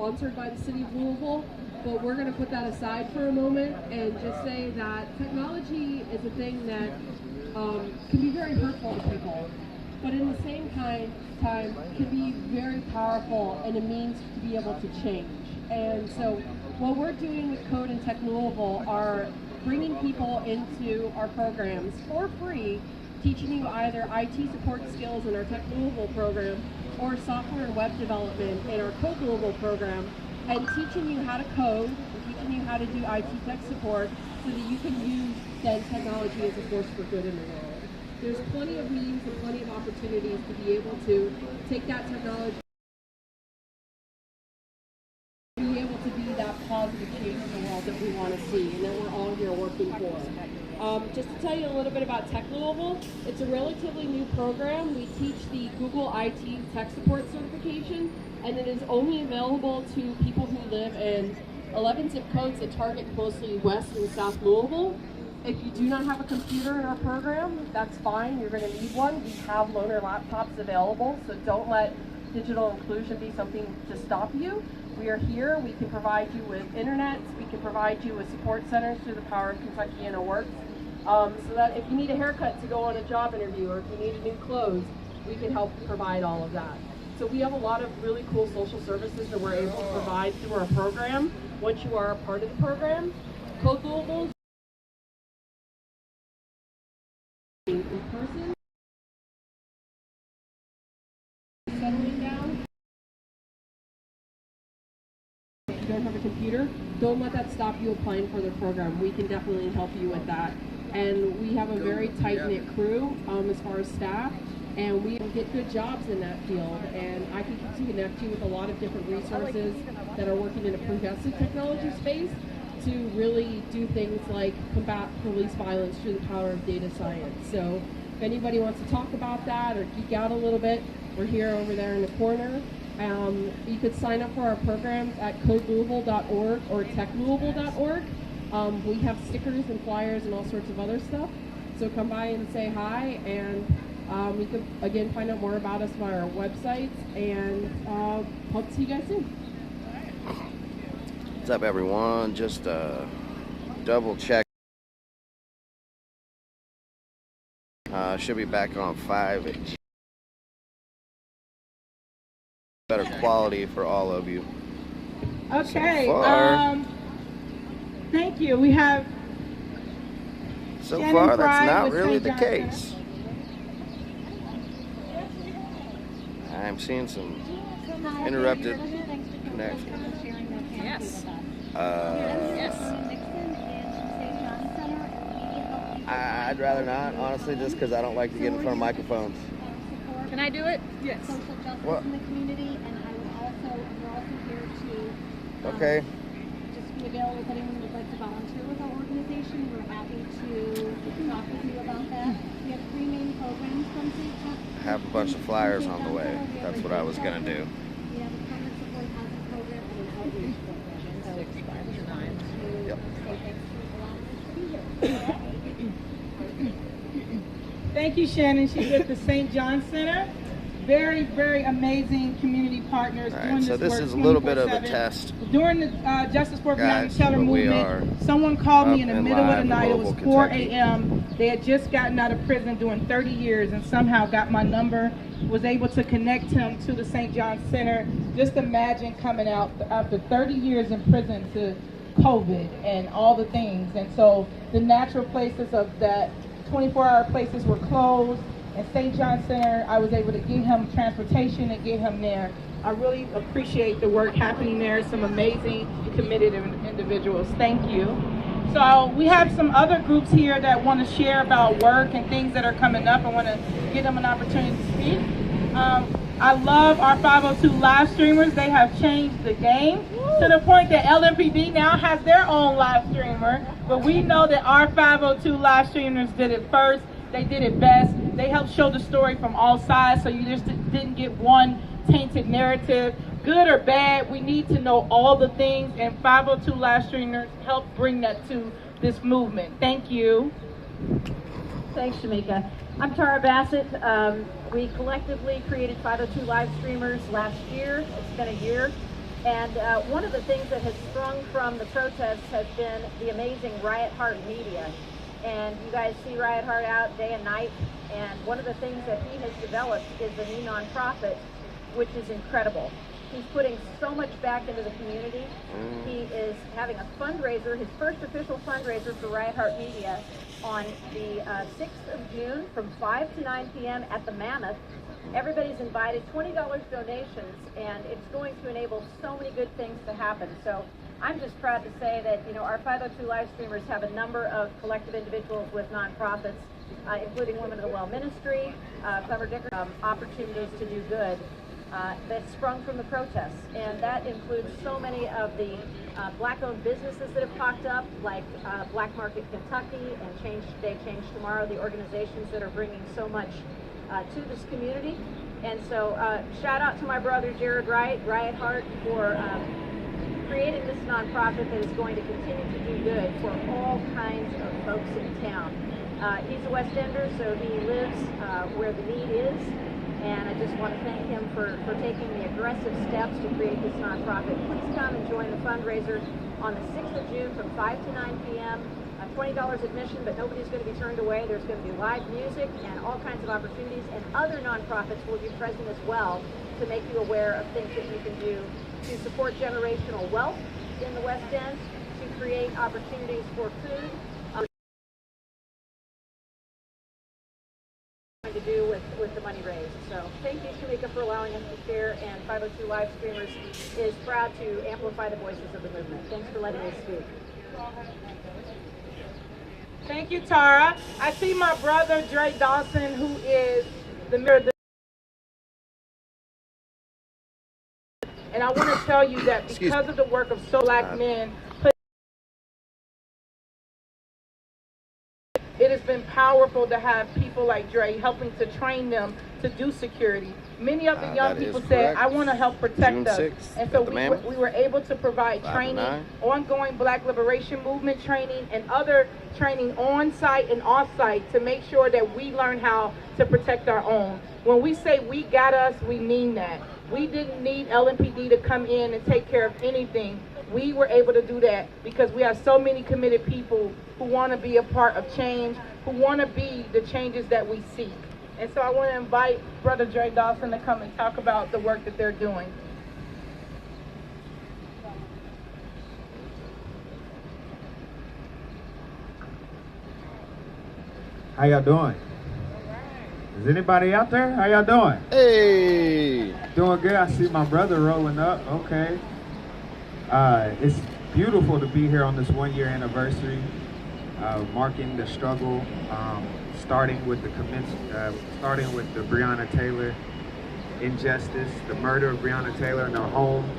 sponsored by the city of Louisville, but we're going to put that aside for a moment and just say that technology is a thing that can be very hurtful to people, but in the same time can be very powerful and a means to be able to change. And so what we're doing with Code and Tech Louisville are bringing people into our programs for free, teaching you either IT support skills in our Tech Louisville program or software and web development in our Code Louisville program, and teaching you how to code and teaching you how to do IT tech support so that you can use then technology as a force for good in the world. There's plenty of means and plenty of opportunities to be able to take that technology, be able to be that positive change in the world that we want to see and that we're all here working for. Just to tell you a little bit about Tech Louisville, it's a relatively new program. We teach the Google IT Tech Support Certification, and it is only available to people who live in 11 zip codes that target mostly West and South Louisville. If you do not have a computer in our program, that's fine. You're going to need one. We have loaner laptops available, so don't let digital inclusion be something to stop you. We are here. We can provide you with internet. We can provide you with support centers through the power of Kentuckiana Works. So that if you need a haircut to go on a job interview or if you need new clothes, we can help provide all of that. So we have a lot of really cool social services that we're able to provide through our program once you are a part of the program. Code Louisville in person, settling down. If you don't have a computer, don't let that stop you applying for the program. We can definitely help you with that. And we have a very tight-knit crew as far as staff, and we get good jobs in that field. And I can connect you with a lot of different resources that are working in a progressive technology space to really do things like combat police violence through the power of data science. So if anybody wants to talk about that or geek out a little bit, we're here over there in the corner. You could sign up for our programs at codelouisville.org or techlouisville.org. We have stickers and flyers and all sorts of other stuff. So come by and say hi, and you can again find out more about us via our websites, and hope to see you guys soon. What's up, everyone? Just double check. Should be back on 5. Better quality for all of you. Okay. So thank you. We have. So Shannon far, Fry that's not with really St. the John case. I'm seeing some interrupted connection. Yes. I'd rather not, honestly, just because I don't like to get in front of microphones. Can I do it? Yes. Social justice What? in the community, and we're also here to Okay. just be available if anyone would like to volunteer with our organization. We're happy to talk with you about that. We have 3 main programs from St. John. I have a bunch of flyers on the way. That's what I was going to do. We have a permanent support housing program and an outreach program. So 6, 5 to 9. Yep. say thanks for allowing us to be here. Thank you, Shannon. She's with the St. John Center. Very, very amazing community partners All doing right, this so this work is a little bit of a 24/7. test. During the Justice for Guys, Breonna Taylor but we movement, someone called me in the up and middle of live the in night. It was Louisville, 4 Kentucky. a.m. They had just gotten out of prison doing 30 years and somehow got my number, was able to connect him to the St. John Center. Just imagine coming out after 30 years in prison to COVID and all the things. And so the natural places of that 24-hour places were closed. At St. John Center, I was able to get him transportation and get him there. I really appreciate the work happening there. Some amazing, committed individuals. Thank you. So we have some other groups here that want to share about work and things that are coming up. I want to give them an opportunity to speak. I love our 502 live streamers. They have changed the game to the point that LMPD now has their own live streamer. But we know that our 502 live streamers did it first. They did it best. They helped show the story from all sides, so you just didn't get one tainted narrative. Good or bad, we need to know all the things, and 502 live streamers help bring that to this movement. Thank you. Thanks, Shamika. I'm Tara Bassett. We collectively created 502 live streamers last year. It's been a year. And one of the things that has sprung from the protests has been the amazing Riot Heart media. And you guys see Riot Heart out day and night. And one of the things that he has developed is a new nonprofit, which is incredible. He's putting so much back into the community. He is having a fundraiser, his first official fundraiser for Riot Heart Media on the 6th of June from 5 to 9 p.m. at the Mammoth. Everybody's invited, $20 donations, and it's going to enable so many good things to happen. So I'm just proud to say that, you know, our 502 live streamers have a number of collective individuals with nonprofits, including Women of the Well Ministry, Clever Dicker, opportunities to do good. That sprung from the protests, and that includes so many of the black-owned businesses that have popped up, like Black Market Kentucky and Change Today, Change Tomorrow, the organizations that are bringing so much to this community. And so shout out to my brother Jared Wright, Riot Heart, for creating this nonprofit that is going to continue to do good for all kinds of folks in town. He's a West Ender, so he lives where the need is. And I just want to thank him for taking the aggressive steps to create this nonprofit. Please come and join the fundraiser on the 6th of June from 5 to 9 p.m. $20 admission, but nobody's going to be turned away. There's going to be live music and all kinds of opportunities, and other nonprofits will be present as well to make you aware of things that you can do to support generational wealth in the West End, to create opportunities for food, to do with the money raised. So thank you, Shamika, for allowing us to share, and 502 Live Streamers is proud to amplify the voices of the movement. Thanks for letting us speak. Thank you, Tara. I see my brother, Dre Dawson, who is the mirror. And I want to tell you that because of the work of so black men, it has been powerful to have people like Dre helping to train them to do security. Many of the young people said, I want to help protect us. And so we were able to provide training, ongoing Black Liberation Movement training, and other training on-site and off-site to make sure that we learn how to protect our own. When we say we got us, we mean that. We didn't need LMPD to come in and take care of anything. We were able to do that because we have so many committed people who want to be a part of change, who want to be the changes that we seek. And so I want to invite Brother Dre Dawson to come and talk about the work that they're doing. How y'all doing? Is anybody out there? How y'all doing? Hey! Doing good. I see my brother rolling up. Okay. It's beautiful to be here on this 1-year anniversary, marking the struggle, starting with the Breonna Taylor injustice, the murder of Breonna Taylor in her home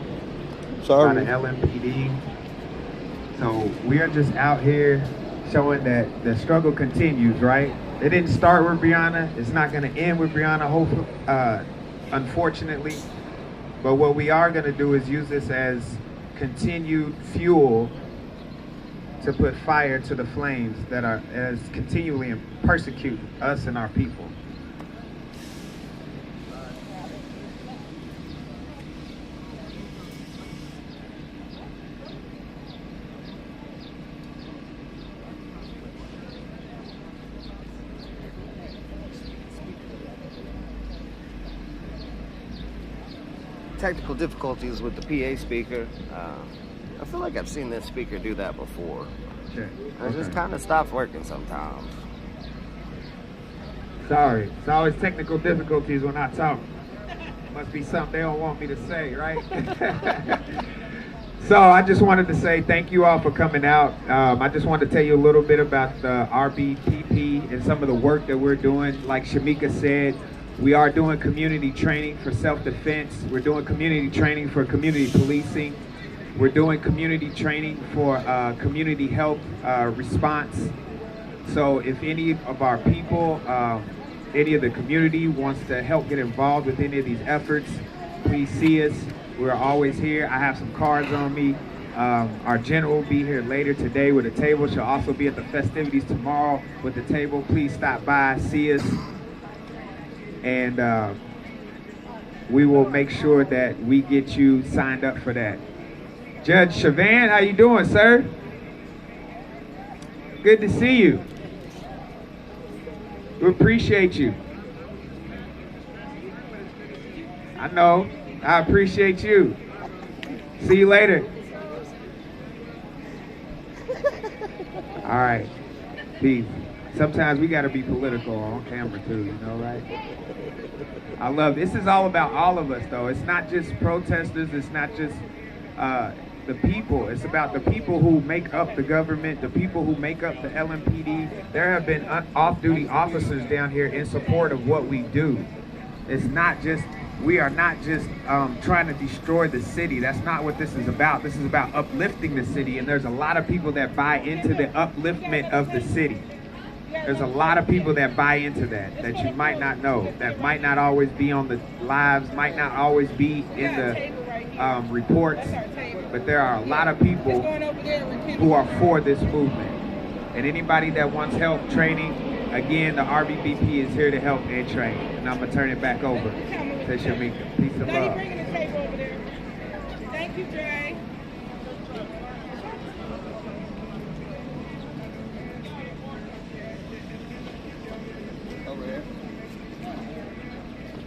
by the LMPD. So we are just out here showing that the struggle continues, right? It didn't start with Breonna. It's not going to end with Breonna, hopefully, unfortunately. But what we are going to do is use this as continued fuel to put fire to the flames that are as continually persecute us and our people. Technical difficulties with the PA speaker. I feel like I've seen this speaker do that before. Okay. It just kind of stops working sometimes. Sorry, it's always technical difficulties when I talk. Must be something they don't want me to say, right? So I just wanted to say thank you all for coming out. I just wanted to tell you a little bit about the RBPP and some of the work that we're doing. Like Shamika said, we are doing community training for self-defense. We're doing community training for community policing. We're doing community training for community health response. So if any of our people, any of the community wants to help get involved with any of these efforts, please see us. We're always here. I have some cards on me. Our general will be here later today with a table. She'll also be at the festivities tomorrow with the table. Please stop by, see us. And we will make sure that we get you signed up for that. Judge Chavan, how you doing, sir? Good to see you. We appreciate you. I know. I appreciate you. See you later. All right. Peace. Sometimes we got to be political on camera too, you know, right? I love this. Is all about all of us, though. It's not just protesters. It's not just the people. It's about the people who make up the government, the people who make up the LMPD. There have been off-duty officers down here in support of what we do. It's not just, we are not just trying to destroy the city. That's not what this is about. This is about uplifting the city, and there's a lot of people that buy into the upliftment of the city. There's a lot of people that buy into that you might not know, that might not always be on the lives, might not always be in the reports, but there are a lot of people who are for this movement. And anybody that wants help training, again, the RBBP is here to help and train. And I'm going to turn it back over to Shamika. Peace and love. Thank you, Dre.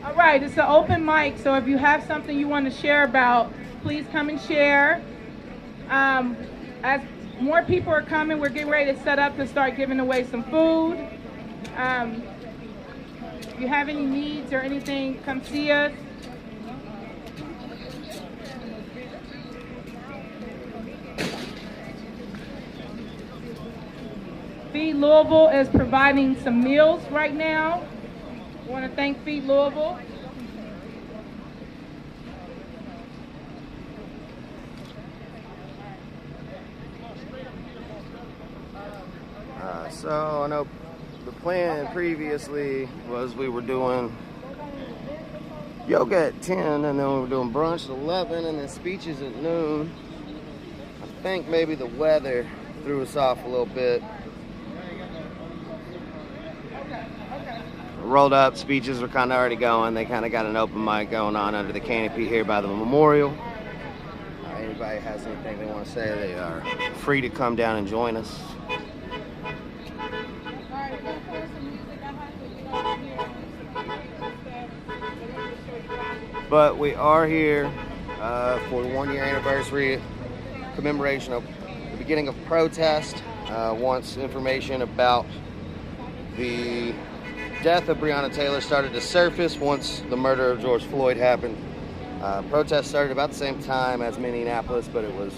All right, it's an open mic, so if you have something you want to share about, please come and share. As more people are coming, we're getting ready to set up to start giving away some food. If you have any needs or anything, come see us. Feed Louisville is providing some meals right now. I want to thank Feed Louisville. So I know the plan previously was we were doing yoga at 10, and then we were doing brunch at 11, and then speeches at noon. I think maybe the weather threw us off a little bit. Rolled up, speeches were kind of already going. They kind of got an open mic going on under the canopy here by the memorial. Anybody has anything they want to say, they are free to come down and join us. But we are here for the 1-year anniversary commemoration of the beginning of protest. Once information about the death of Breonna Taylor started to surface, once the murder of George Floyd happened, protests started about the same time as Minneapolis, but it was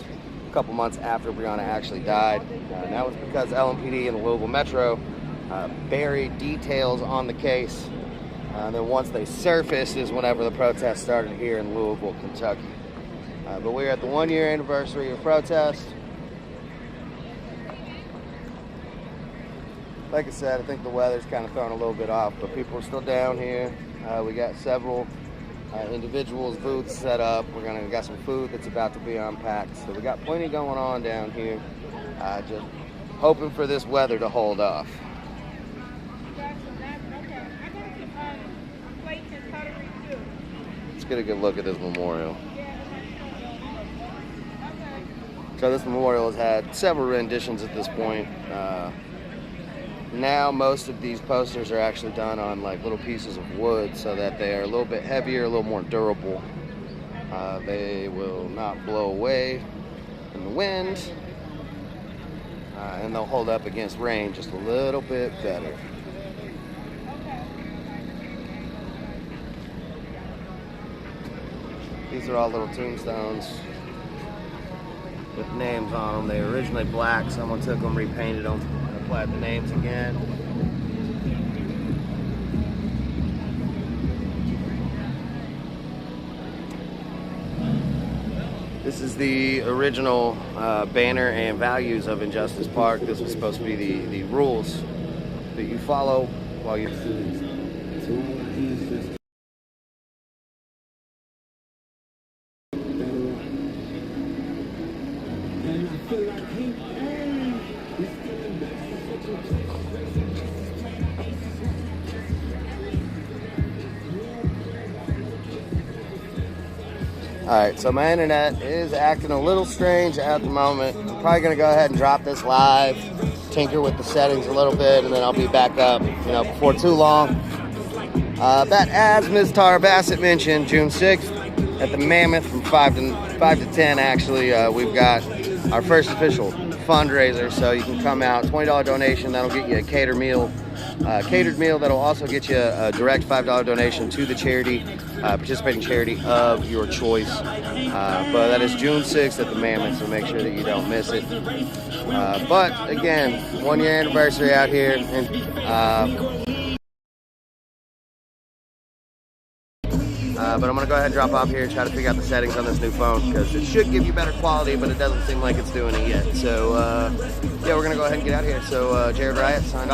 a couple months after Breonna actually died. And that was because LMPD and the Louisville Metro buried details on the case. And then once they surfaced is whenever the protests started here in Louisville, Kentucky. But we're at the 1-year anniversary of protest. Like I said, I think the weather's kind of thrown a little bit off, but people are still down here. We got several individuals' booths set up. We got some food that's about to be unpacked. So we got plenty going on down here. Just hoping for this weather to hold off. Let's get a good look at this memorial. So this memorial has had several renditions at this point. Now most of these posters are actually done on like little pieces of wood so that they are a little bit heavier, a little more durable. They will not blow away in the wind, and they'll hold up against rain just a little bit better. These are all little tombstones with names on them. They were originally black. Someone took them, repainted them, and applied the names again. This is the original banner and values of Injustice Park. This was supposed to be the rules that you follow while you're Alright, so my internet is acting a little strange at the moment. I'm probably going to go ahead and drop this live, tinker with the settings a little bit, and then I'll be back up, before too long. But as Ms. Tara Bassett mentioned, June 6th at the Mammoth from 5 to 10, actually, we've got our first official fundraiser, so you can come out, $20 donation, that'll get you a catered meal that'll also get you a direct $5 donation to the charity, participating charity of your choice. But that is June 6th at the Mammoth, so make sure that you don't miss it. But again, 1 year anniversary out here, and but I'm going to go ahead and drop off here and try to figure out the settings on this new phone, because it should give you better quality, but it doesn't seem like it's doing it yet. So, yeah, we're going to go ahead and get out of here. So, Jared Riot signed off.